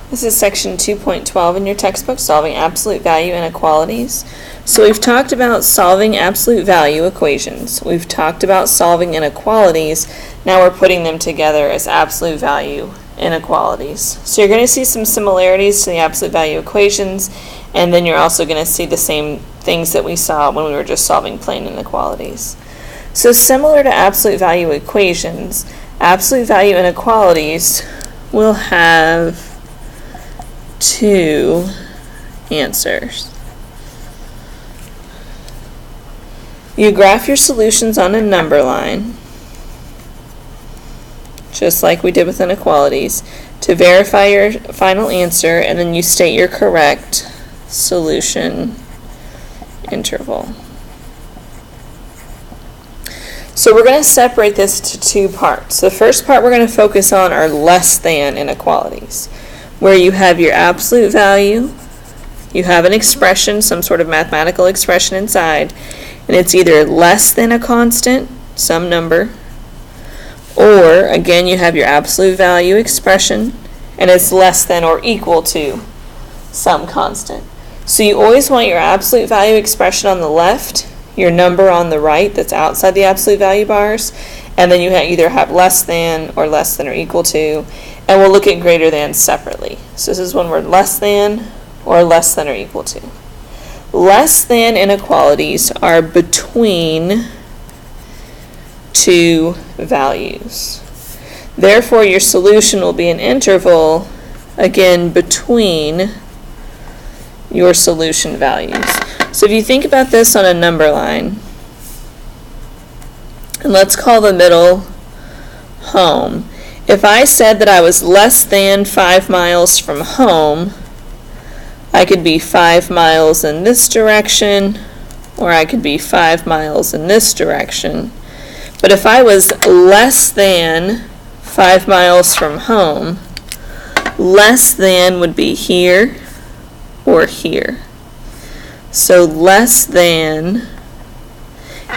This is section 2.12 in your textbook, Solving Absolute Value Inequalities. So we've talked about solving absolute value equations. We've talked about solving inequalities. Now we're putting them together as absolute value inequalities. So you're going to see some similarities to the absolute value equations, and then you're also going to see the same things that we saw when we were just solving plain inequalities. So similar to absolute value equations, absolute value inequalities will have two answers. You graph your solutions on a number line, just like we did with inequalities, to verify your final answer, and then you state your correct solution interval. So we're going to separate this to two parts. The first part we're going to focus on are less than inequalities, where you have your absolute value, you have an expression, some sort of mathematical expression inside, and it's either less than a constant, some number, or again you have your absolute value expression, and it's less than or equal to some constant. So you always want your absolute value expression on the left, your number on the right that's outside the absolute value bars, and then you either have less than or equal to, and we'll look at greater than separately. So this is when we're less than or equal to. Less than inequalities are between two values. Therefore, your solution will be an interval, again, between your solution values. So if you think about this on a number line, and let's call the middle home. If I said that I was less than 5 miles from home, I could be 5 miles in this direction, or I could be 5 miles in this direction. But if I was less than 5 miles from home, less than would be here or here. So less than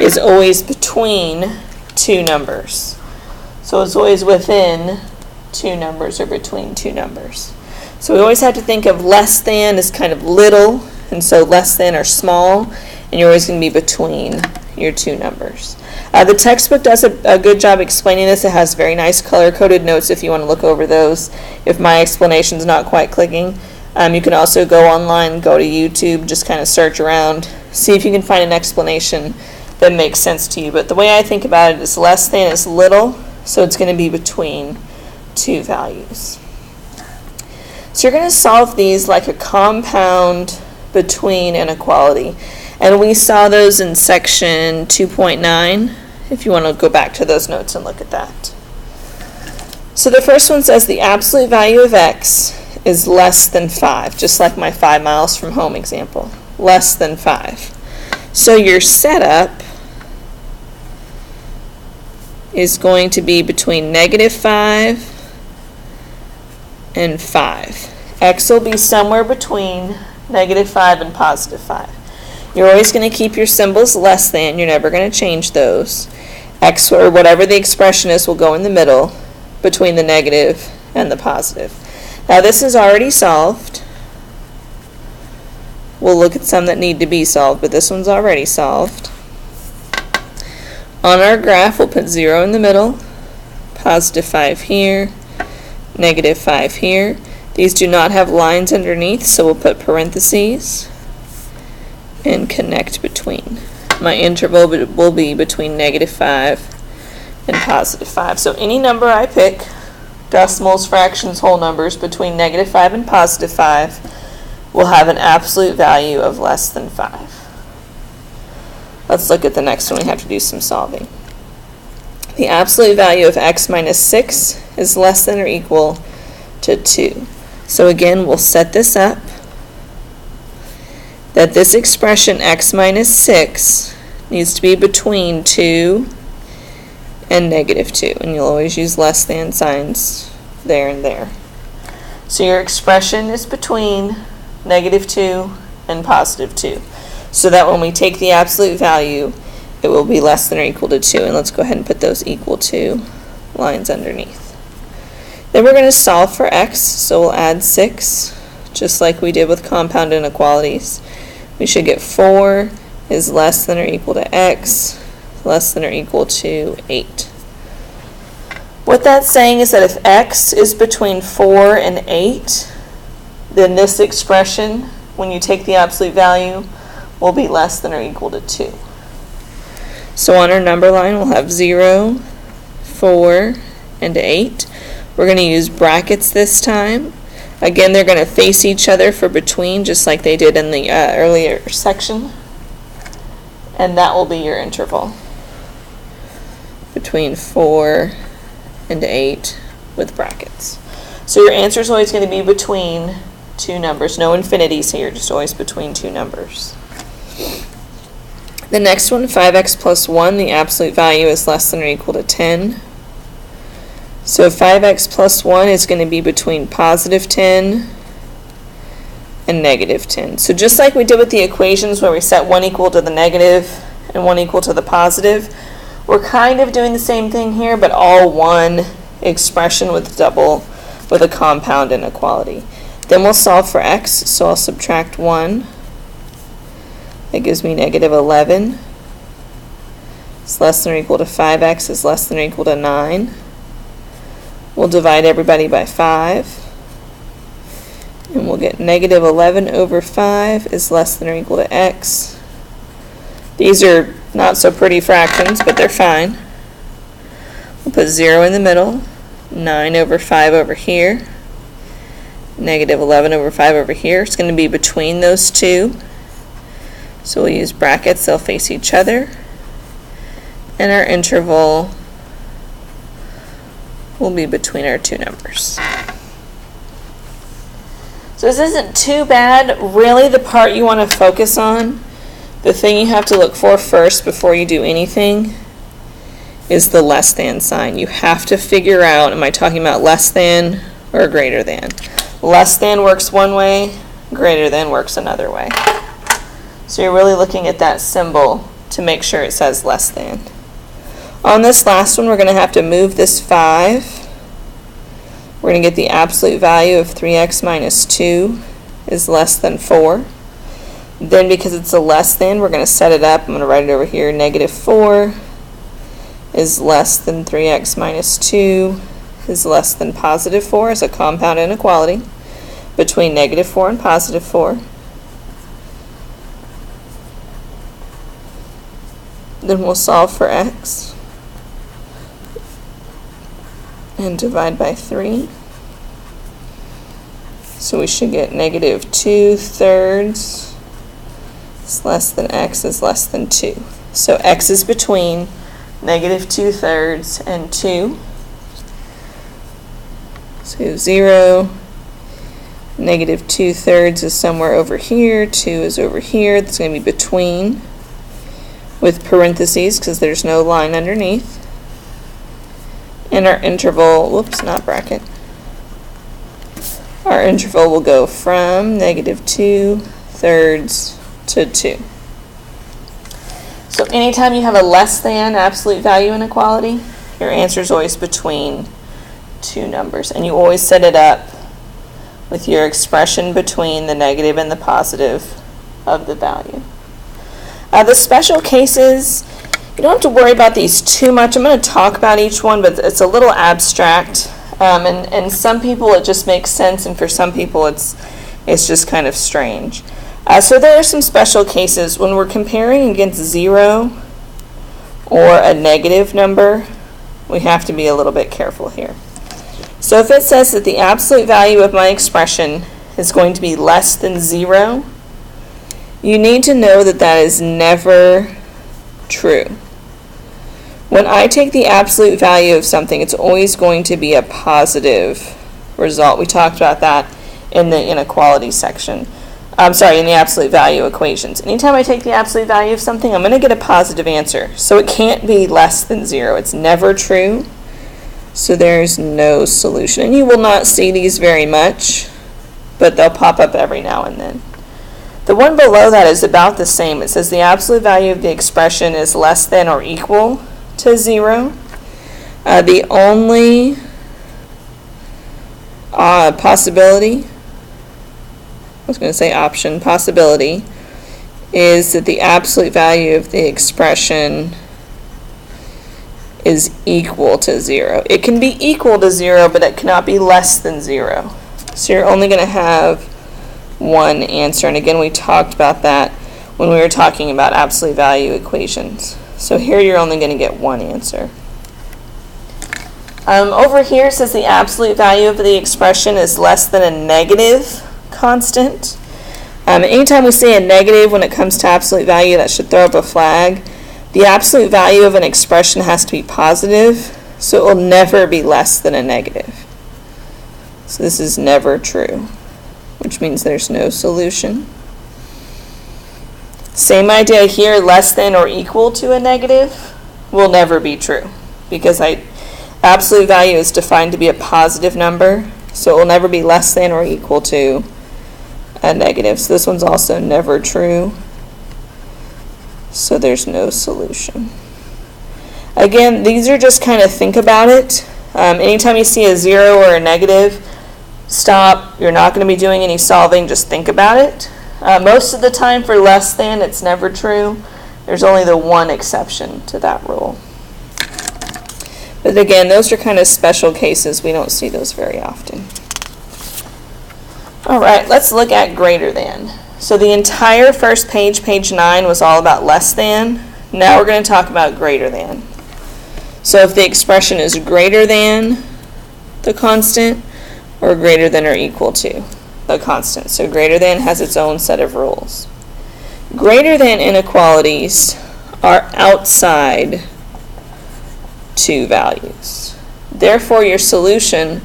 is always between two numbers. So it's always within two numbers or between two numbers. So we always have to think of less than as kind of little, and so less than or small, and you're always going to be between your two numbers. The textbook does a good job explaining this. It has very nice color-coded notes if you want to look over those. If my explanation is not quite clicking, you can also go online, go to YouTube, just kind of search around, see if you can find an explanation that makes sense to you. But the way I think about it is less than is little, so it's going to be between two values. So you're going to solve these like a compound between inequality. And we saw those in section 2.9, if you want to go back to those notes and look at that. So the first one says the absolute value of x is less than 5, just like my 5 miles from home example, less than 5. So your setup is going to be between -5 and 5. X will be somewhere between -5 and +5. You're always going to keep your symbols less than. You're never going to change those. X, or whatever the expression is, will go in the middle between the negative and the positive. Now this is already solved. We'll look at some that need to be solved, but this one's already solved. On our graph, we'll put 0 in the middle, +5 here, -5 here. These do not have lines underneath, so we'll put parentheses and connect between. My interval will be between -5 and +5. So any number I pick, decimals, fractions, whole numbers, between -5 and +5, will have an absolute value of less than 5. Let's look at the next one. We have to do some solving. The absolute value of x minus 6 is less than or equal to 2. So again, we'll set this up that this expression x minus 6 needs to be between 2 and -2, and you'll always use less than signs there and there. So your expression is between -2 and +2, so that when we take the absolute value, it will be less than or equal to 2, and let's go ahead and put those equal to lines underneath. Then we're going to solve for x, so we'll add 6, just like we did with compound inequalities. We should get 4 is less than or equal to x, less than or equal to 8. What that's saying is that if x is between 4 and 8, then this expression, when you take the absolute value, will be less than or equal to 2. So on our number line, we'll have 0, 4, and 8. We're going to use brackets this time. Again, they're going to face each other for between, just like they did in the earlier section. And that will be your interval between 4 and 8 with brackets. So your answer is always going to be between two numbers. No infinities here, just always between two numbers. The next one, 5x plus 1, the absolute value is less than or equal to 10. So 5x plus 1 is going to be between positive 10 and negative 10. So just like we did with the equations where we set one equal to the negative and one equal to the positive, we're kind of doing the same thing here, but all one expression with a compound inequality. Then we'll solve for x, so I'll subtract 1. That gives me negative 11. It's less than or equal to 5x is less than or equal to 9. We'll divide everybody by 5. And we'll get negative 11 over 5 is less than or equal to x. These are not so pretty fractions, but they're fine. We'll put 0 in the middle, 9 over 5 over here, negative 11 over 5 over here. It's going to be between those two. So we'll use brackets, they'll face each other. And our interval will be between our two numbers. So this isn't too bad. Really, the part you want to focus on, the thing you have to look for first before you do anything, is the less than sign. You have to figure out, am I talking about less than or greater than? Less than works one way, greater than works another way. So you're really looking at that symbol to make sure it says less than. On this last one, we're going to have to move this 5. We're going to get the absolute value of 3x minus 2 is less than 4. Then because it's a less than, we're going to set it up. I'm going to write it over here. Negative 4 is less than 3x minus 2 is less than positive 4 as a compound inequality between negative 4 and positive 4. Then we'll solve for x and divide by 3. So we should get negative 2/3 is less than x is less than 2. So x is between negative 2/3 and 2. So 0, negative 2/3 is somewhere over here, 2 is over here. That's going to be between, with parentheses because there's no line underneath. And our interval, whoops, not bracket. Our interval will go from negative 2/3 to 2. So anytime you have a less than absolute value inequality, your answer is always between two numbers. And you always set it up with your expression between the negative and the positive of the value. The special cases, you don't have to worry about these too much. I'm going to talk about each one, but it's a little abstract. And some people it just makes sense, and for some people it's just kind of strange. So there are some special cases when we're comparing against 0 or a negative number. We have to be a little bit careful here. So if it says that the absolute value of my expression is going to be less than 0, you need to know that that is never true. When I take the absolute value of something, it's always going to be a positive result. We talked about that in the inequality section. In the absolute value equations. Anytime I take the absolute value of something, I'm going to get a positive answer. So it can't be less than 0. It's never true. So there's no solution. And you will not see these very much, but they'll pop up every now and then. The one below that is about the same. It says the absolute value of the expression is less than or equal to 0. The only possibility, I was going to say option, possibility, is that the absolute value of the expression is equal to 0. It can be equal to 0, but it cannot be less than 0. So you're only going to have one answer. And again, we talked about that when we were talking about absolute value equations. So here you're only going to get one answer. Over here it says the absolute value of the expression is less than a negative constant. Anytime we say a negative when it comes to absolute value, that should throw up a flag. The absolute value of an expression has to be positive, so it will never be less than a negative. So this is never true, which means there's no solution. Same idea here, less than or equal to a negative will never be true, because absolute value is defined to be a positive number, so it will never be less than or equal to a negative. So this one's also never true, so there's no solution. Again, these are just kind of think about it. Anytime you see a 0 or a negative, stop. You're not going to be doing any solving, just think about it. Most of the time for less than, it's never true. There's only the one exception to that rule. But again, those are kind of special cases. We don't see those very often. All right, let's look at greater than. So the entire first page, page 9, was all about less than. Now we're going to talk about greater than. So if the expression is greater than the constant, or greater than or equal to the constant. So greater than has its own set of rules. Greater than inequalities are outside two values. Therefore, your solution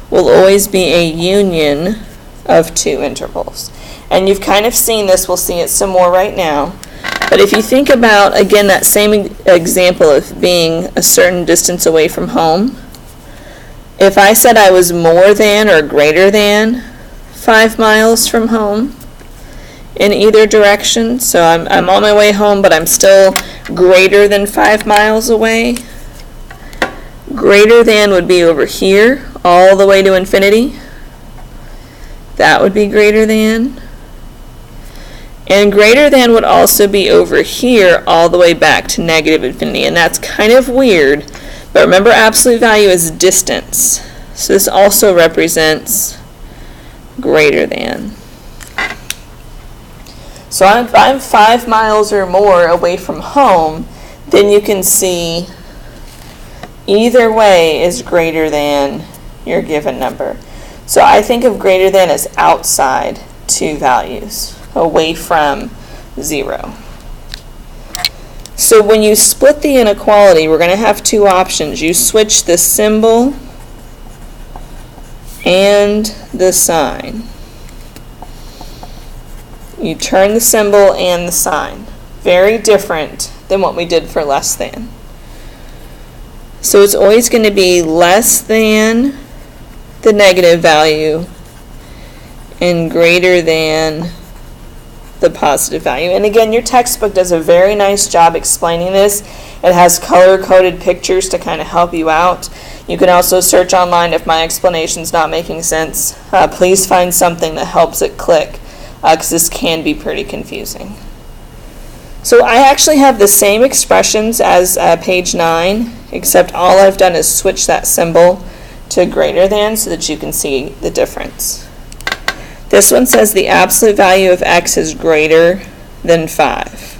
will always be a union of two intervals. And you've kind of seen this. We'll see it some more right now. But if you think about, again, that same example of being a certain distance away from home, if I said I was more than or greater than 5 miles from home in either direction, so I'm on my way home, but I'm still greater than 5 miles away, greater than would be over here all the way to infinity. That would be greater than. And greater than would also be over here all the way back to negative infinity. And that's kind of weird, but remember absolute value is distance. So this also represents greater than. So if I'm 5 miles or more away from home, then you can see either way is greater than your given number. So I think of greater than as outside two values, away from 0. So when you split the inequality, we're going to have two options. You switch the symbol and the sign. You turn the symbol and the sign. Very different than what we did for less than. So it's always going to be less than the negative value and greater than the positive value. And again, your textbook does a very nice job explaining this. It has color-coded pictures to kind of help you out. You can also search online if my explanation's not making sense. Please find something that helps it click, because this can be pretty confusing. So I actually have the same expressions as page 9, except all I've done is switch that symbol to greater than so that you can see the difference. This one says the absolute value of x is greater than 5.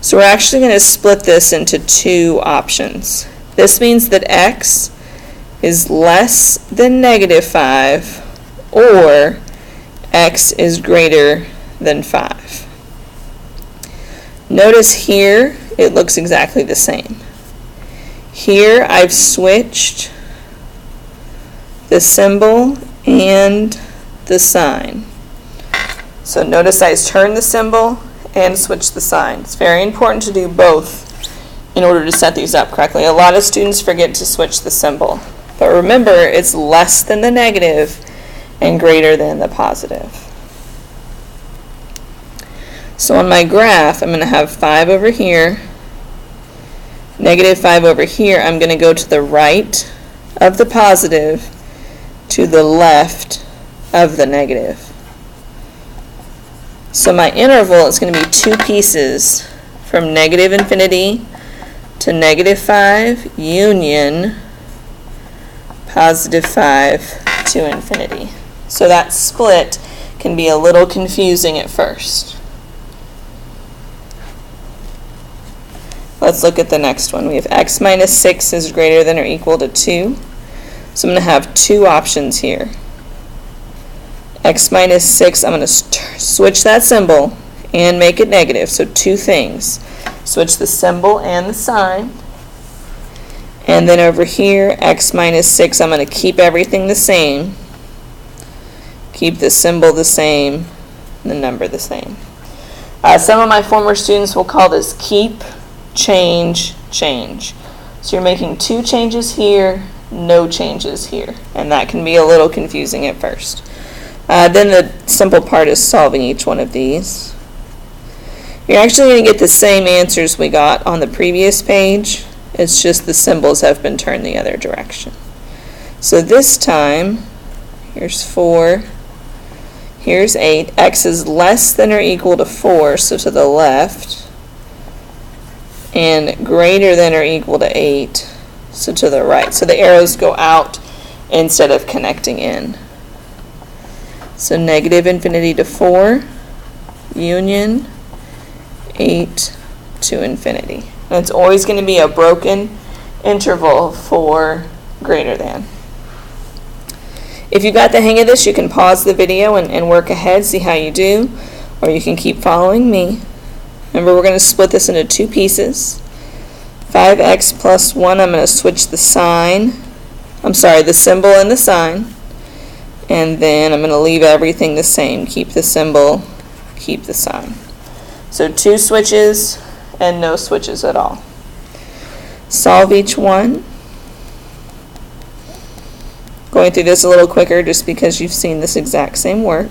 So we're actually going to split this into two options. This means that x is less than negative 5 or x is greater than 5. Notice here it looks exactly the same. Here I've switched the symbol and the sign. So notice I turned the symbol and switched the sign. It's very important to do both in order to set these up correctly. A lot of students forget to switch the symbol. But remember, it's less than the negative and greater than the positive. So on my graph, I'm going to have 5 over here, negative 5 over here. I'm going to go to the right of the positive to the left of the negative. So my interval is going to be two pieces from negative infinity to negative 5 union positive 5 to infinity. So that split can be a little confusing at first. Let's look at the next one. We have x minus 6 is greater than or equal to 2. So I'm going to have two options here. X minus 6, I'm going to switch that symbol and make it negative. So two things. Switch the symbol and the sign. And then over here, x minus 6, I'm going to keep everything the same. Keep the symbol the same, the number the same. Some of my former students will call this keep, change, change. So you're making two changes here, no changes here. And that can be a little confusing at first. Then the simple part is solving each one of these. You're actually going to get the same answers we got on the previous page. It's just the symbols have been turned the other direction. So this time, here's 4, here's 8. X is less than or equal to 4, so to the left. And greater than or equal to 8, so to the right. So the arrows go out instead of connecting in. So negative infinity to 4, union 8 to infinity. And it's always going to be a broken interval for greater than. If you got the hang of this, you can pause the video and work ahead, see how you do, or you can keep following me. Remember, we're going to split this into two pieces. 5x plus 1, I'm going to switch the sign. The symbol and the sign. And then I'm going to leave everything the same. Keep the symbol, keep the sign. So two switches and no switches at all. Solve each one. Going through this a little quicker just because you've seen this exact same work.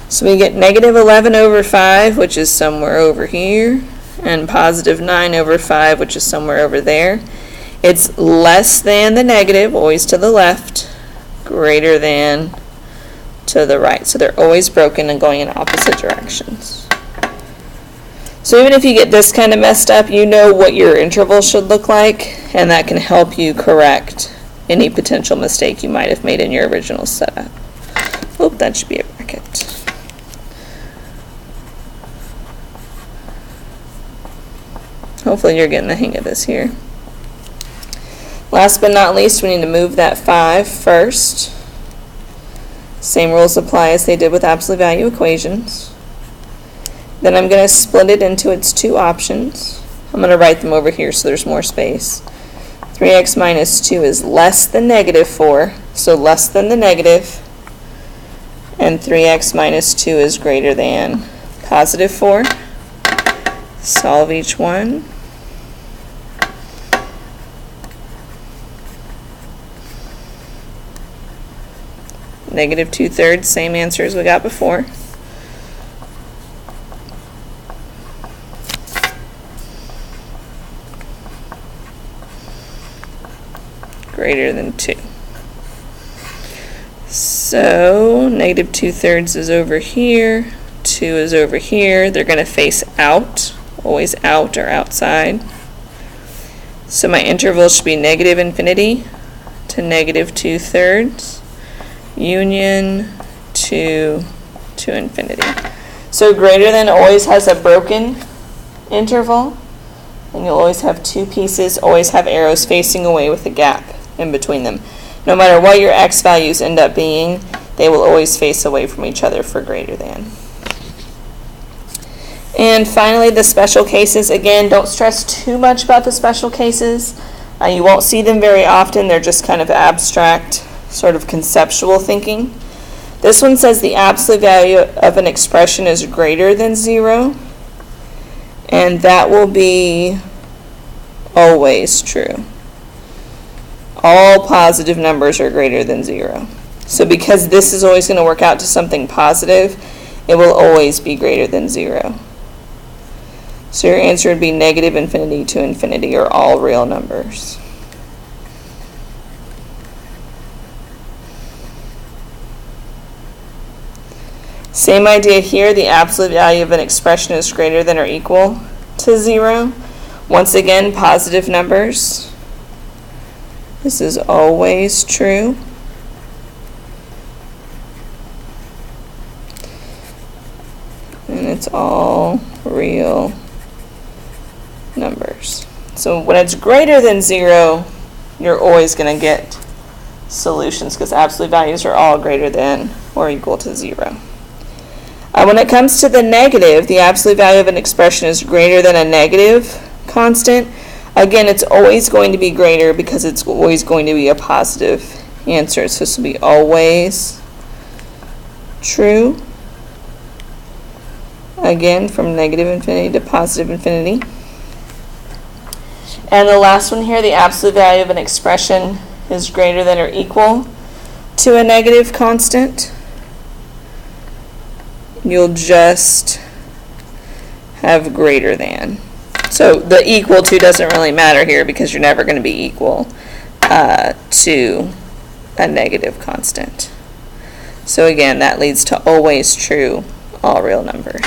So we get negative 11 over 5, which is somewhere over here, and positive 9 over 5, which is somewhere over there. It's less than the negative, always to the left, greater than to the right. So they're always broken and going in opposite directions. So even if you get this kind of messed up, you know what your interval should look like, and that can help you correct any potential mistake you might have made in your original setup. Oop, that should be a bracket. Hopefully you're getting the hang of this here. Last but not least, we need to move that 5 first. Same rules apply as they did with absolute value equations. Then I'm going to split it into its two options. I'm going to write them over here so there's more space. 3x minus 2 is less than negative 4, so less than the negative. And 3x minus 2 is greater than positive 4. Solve each one. Negative 2/3, same answer as we got before. Greater than 2. So negative 2/3 is over here, 2 is over here. They're going to face out, always out or outside. So my interval should be negative infinity to negative 2/3. Union to infinity. So greater than always has a broken interval, and you'll always have two pieces, always have arrows facing away with a gap in between them. No matter what your x values end up being, they will always face away from each other for greater than. And finally, the special cases. Again, don't stress too much about the special cases. You won't see them very often. They're just kind of abstract, sort of conceptual thinking. This one says the absolute value of an expression is greater than 0, and that will be always true. All positive numbers are greater than 0. So because this is always going to work out to something positive, it will always be greater than 0. So your answer would be negative infinity to infinity are all real numbers. Same idea here, the absolute value of an expression is greater than or equal to 0. Once again, positive numbers. This is always true. And it's all real numbers. So when it's greater than 0, you're always going to get solutions because absolute values are all greater than or equal to 0. When it comes to the negative, the absolute value of an expression is greater than a negative constant. Again, it's always going to be greater because it's always going to be a positive answer. So this will be always true. Again, from negative infinity to positive infinity. And the last one here, the absolute value of an expression is greater than or equal to a negative constant. You'll just have greater than. So the equal to doesn't really matter here because you're never going to be equal to a negative constant. So again, that leads to always true, all real numbers.